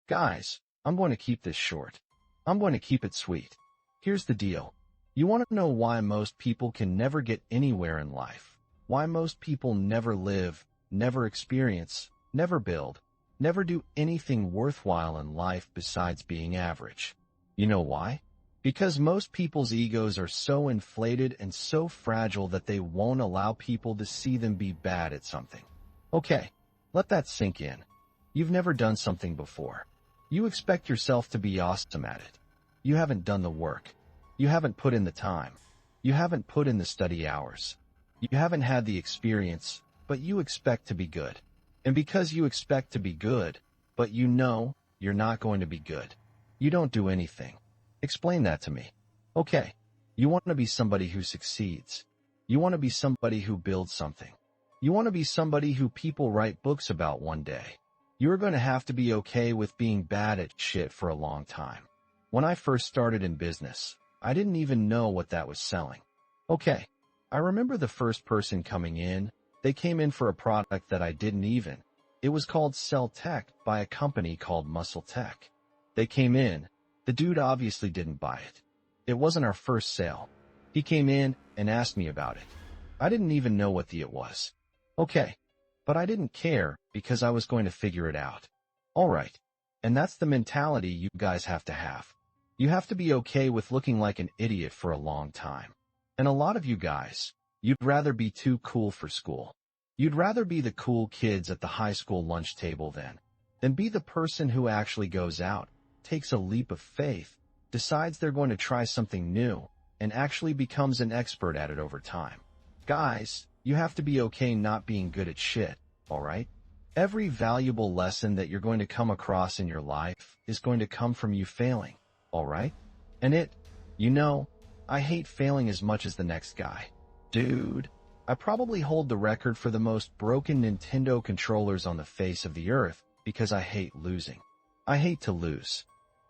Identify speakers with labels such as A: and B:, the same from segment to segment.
A: Guys, I'm going to keep this short. I'm going to keep it sweet. Here's the deal. You want to know why most people can never get anywhere in life? Why most people never live, never experience, never build, never do anything worthwhile in life besides being average? You know why? Because most people's egos are so inflated and so fragile that they won't allow people to see them be bad at something. Okay, let that sink in. You've never done something before. You expect yourself to be awesome at it. You haven't done the work. You haven't put in the time. You haven't put in the study hours. You haven't had the experience, but you expect to be good. And because you expect to be good, but you know you're not going to be good, you don't do anything. Explain that to me. Okay, you want to be somebody who succeeds. You want to be somebody who builds something. You want to be somebody who people write books about one day. You're going to have to be okay with being bad at shit for a long time. When I first started in business, I didn't even know what that was selling. Okay, I remember the first person coming in. They came in for a product that I didn't even. It was called Cell Tech by a company called Muscle Tech. They came in. The dude obviously didn't buy it. It wasn't our first sale. He came in and asked me about it. I didn't even know what it was. Okay, but I didn't care because I was going to figure it out. All right, and that's the mentality you guys have to have. You have to be okay with looking like an idiot for a long time. And a lot of you guys, you'd rather be too cool for school. You'd rather be the cool kids at the high school lunch table than be the person who actually goes out, takes a leap of faith, decides they're going to try something new, and actually becomes an expert at it over time. Guys, you have to be okay not being good at shit, all right? Every valuable lesson that you're going to come across in your life is going to come from you failing, all right? And I hate failing as much as the next guy. Dude, I probably hold the record for the most broken Nintendo controllers on the face of the earth because I hate losing. I hate to lose.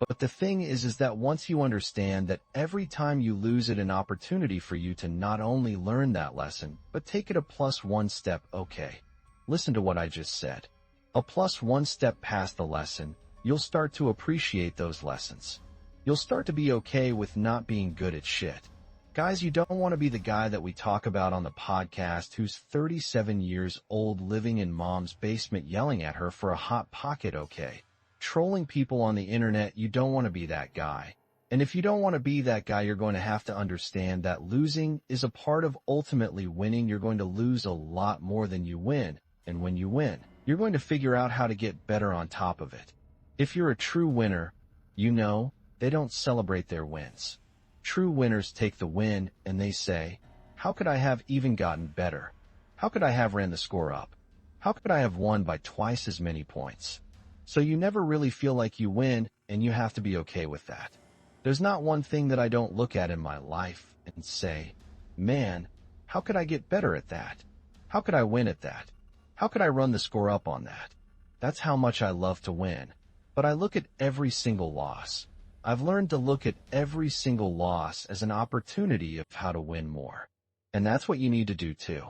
A: But the thing is that once you understand that every time you lose it an opportunity for you to not only learn that lesson, but take it a +1 step, okay. Listen to what I just said. A +1 step past the lesson, you'll start to appreciate those lessons. You'll start to be okay with not being good at shit. Guys, you don't want to be the guy that we talk about on the podcast who's 37 years old living in mom's basement yelling at her for a Hot Pocket, okay? Trolling people on the internet, you don't want to be that guy. And if you don't want to be that guy, you're going to have to understand that losing is a part of ultimately winning. You're going to lose a lot more than you win. And when you win, you're going to figure out how to get better on top of it. If you're a true winner, they don't celebrate their wins. True winners take the win and they say, how could I have even gotten better? How could I have ran the score up? How could I have won by twice as many points? So you never really feel like you win, and you have to be okay with that. There's not one thing that I don't look at in my life and say, man, how could I get better at that? How could I win at that? How could I run the score up on that? That's how much I love to win. But I look at every single loss. I've learned to look at every single loss as an opportunity of how to win more. And that's what you need to do too.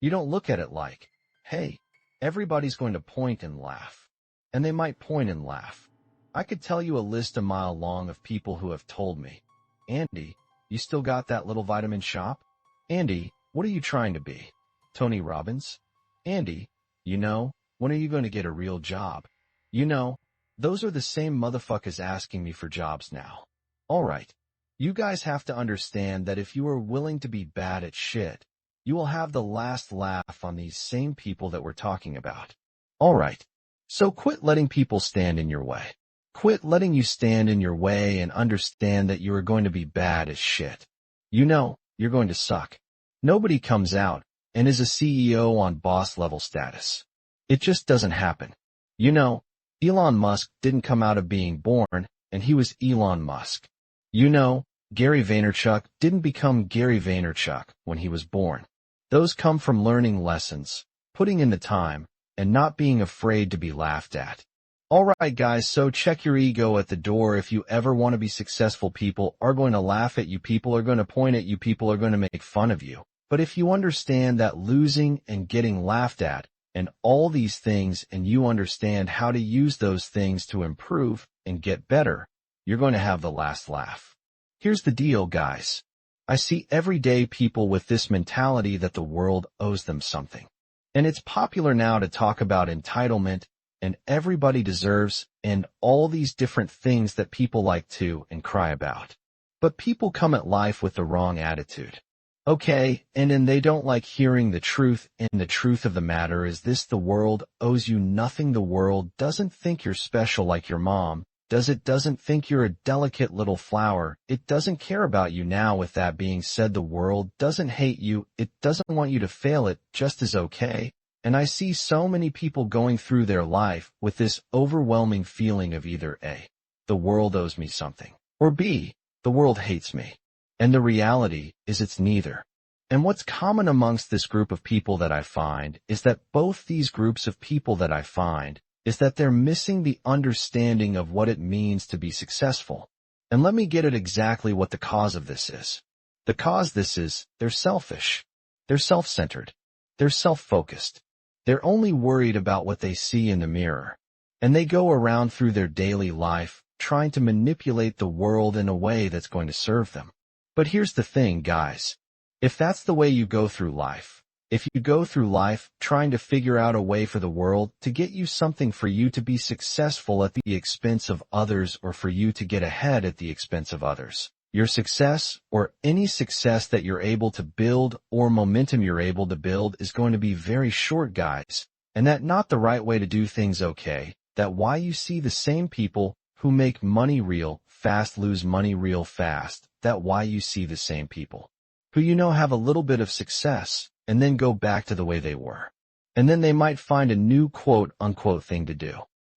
A: You don't look at it like, hey, everybody's going to point and laugh. And they might point and laugh. I could tell you a list a mile long of people who have told me, Andy, you still got that little vitamin shop? Andy, what are you trying to be? Tony Robbins? Andy, when are you going to get a real job? Those are the same motherfuckers asking me for jobs now. All right, you guys have to understand that if you are willing to be bad at shit, you will have the last laugh on these same people that we're talking about. All right. So quit letting people stand in your way. Quit letting you stand in your way and understand that you are going to be bad as shit. You're going to suck. Nobody comes out and is a CEO on boss level status. It just doesn't happen. Elon Musk didn't come out of being born and he was Elon Musk. Gary Vaynerchuk didn't become Gary Vaynerchuk when he was born. Those come from learning lessons, putting in the time, and not being afraid to be laughed at. Alright guys, so check your ego at the door. If you ever want to be successful, people are going to laugh at you, people are going to point at you, people are going to make fun of you. But if you understand that losing and getting laughed at and all these things, and you understand how to use those things to improve and get better, you're going to have the last laugh. Here's the deal, guys. I see everyday people with this mentality that the world owes them something. And it's popular now to talk about entitlement and everybody deserves and all these different things that people like to and cry about. But people come at life with the wrong attitude. Okay, and then they don't like hearing the truth, and the truth of the matter is this: the world owes you nothing. The world doesn't think you're special like your mom. Doesn't think you're a delicate little flower. It doesn't care about you. Now, with that being said, the world doesn't hate you. It doesn't want you to fail. It just is okay. And I see so many people going through their life with this overwhelming feeling of either A, the world owes me something, or B, the world hates me. And the reality is it's neither. And what's common amongst this group of people that I find is that both these groups of people that I find is that they're missing the understanding of what it means to be successful. And let me get at exactly what the cause of this is. The cause this is, they're selfish. They're self-centered. They're self-focused. They're only worried about what they see in the mirror. And they go around through their daily life trying to manipulate the world in a way that's going to serve them. But here's the thing, guys. If that's the way you go through life, if you go through life trying to figure out a way for the world to get you something, for you to be successful at the expense of others, or for you to get ahead at the expense of others, your success, or any success that you're able to build or momentum you're able to build, is going to be very short, guys. And that not the right way to do things, okay? That why you see the same people who make money real fast lose money real fast. That why you see the same people who have a little bit of success and then go back to the way they were. And then they might find a new quote-unquote thing to do.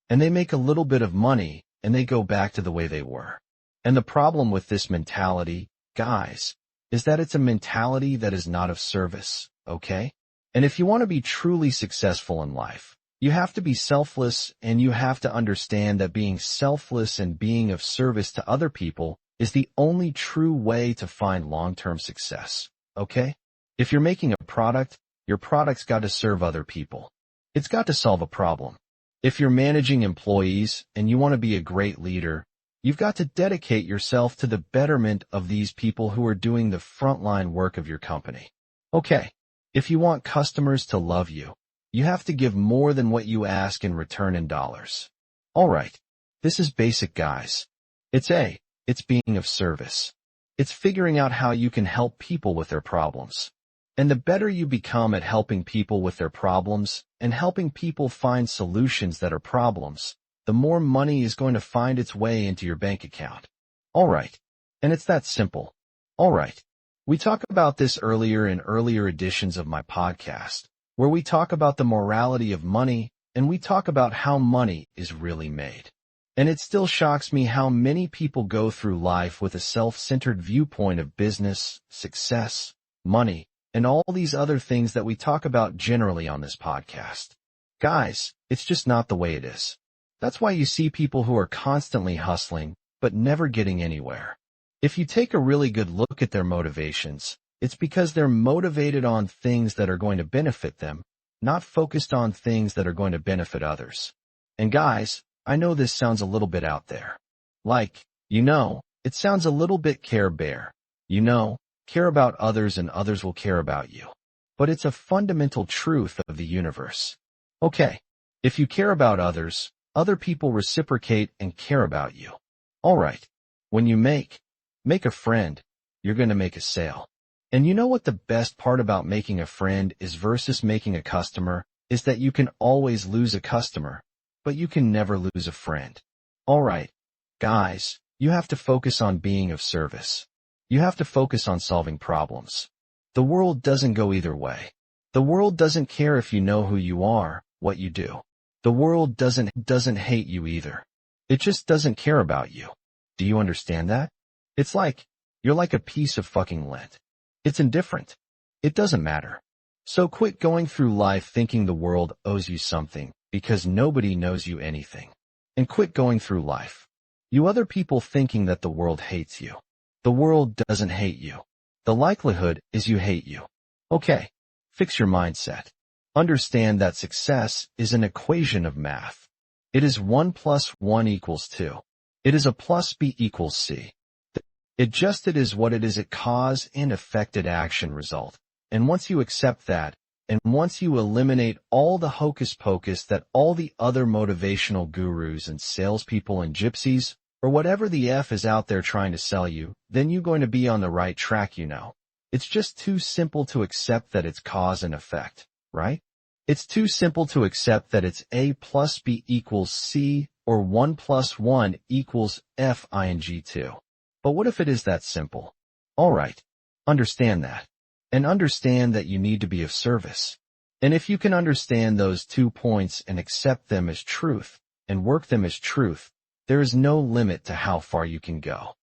A: And they make a little bit of money and they go back to the way they were. And the problem with this mentality, guys, is that it's a mentality that is not of service, okay? And if you want to be truly successful in life, you have to be selfless, and you have to understand that being selfless and being of service to other people is the only true way to find long-term success, okay? If you're making a product, your product's got to serve other people. It's got to solve a problem. If you're managing employees and you want to be a great leader, you've got to dedicate yourself to the betterment of these people who are doing the frontline work of your company. Okay, if you want customers to love you, you have to give more than what you ask in return in dollars. All right, this is basic, guys. It's being of service. It's figuring out how you can help people with their problems. And the better you become at helping people with their problems and helping people find solutions that are problems, the more money is going to find its way into your bank account. All right. And it's that simple. All right. We talk about this earlier in earlier editions of my podcast, where we talk about the morality of money, and we talk about how money is really made. And it still shocks me how many people go through life with a self-centered viewpoint of business, success, money, and all these other things that we talk about generally on this podcast. Guys, it's just not the way it is. That's why you see people who are constantly hustling, but never getting anywhere. If you take a really good look at their motivations, it's because they're motivated on things that are going to benefit them, not focused on things that are going to benefit others. And guys, I know this sounds a little bit out there. Like, it sounds a little bit Care Bear. Care about others and others will care about you. But it's a fundamental truth of the universe. Okay, if you care about others, other people reciprocate and care about you. All right, when you make a friend, you're going to make a sale. And you know what the best part about making a friend is versus making a customer is that you can always lose a customer, but you can never lose a friend. All right, guys, you have to focus on being of service. You have to focus on solving problems. The world doesn't go either way. The world doesn't care if you know who you are, what you do. The world doesn't hate you either. It just doesn't care about you. Do you understand that? It's like, you're like a piece of fucking lint. It's indifferent. It doesn't matter. So quit going through life thinking the world owes you something, because nobody knows you anything. And quit going through life, you other people, thinking that the world hates you. The world doesn't hate you. The likelihood is you hate you. Okay, fix your mindset. Understand that success is an equation of math. It is 1 plus 1 equals 2. It is A plus B equals C. It is what it is, a cause and effected action result. And once you accept that, and once you eliminate all the hocus pocus that all the other motivational gurus and salespeople and gypsies, or whatever the F is out there trying to sell you, then you're going to be on the right track, It's just too simple to accept that it's cause and effect, right? It's too simple to accept that it's A plus B equals C or 1 plus 1 equals FING2. But what if it is that simple? All right, understand that. And understand that you need to be of service. And if you can understand those 2 points and accept them as truth and work them as truth, there is no limit to how far you can go.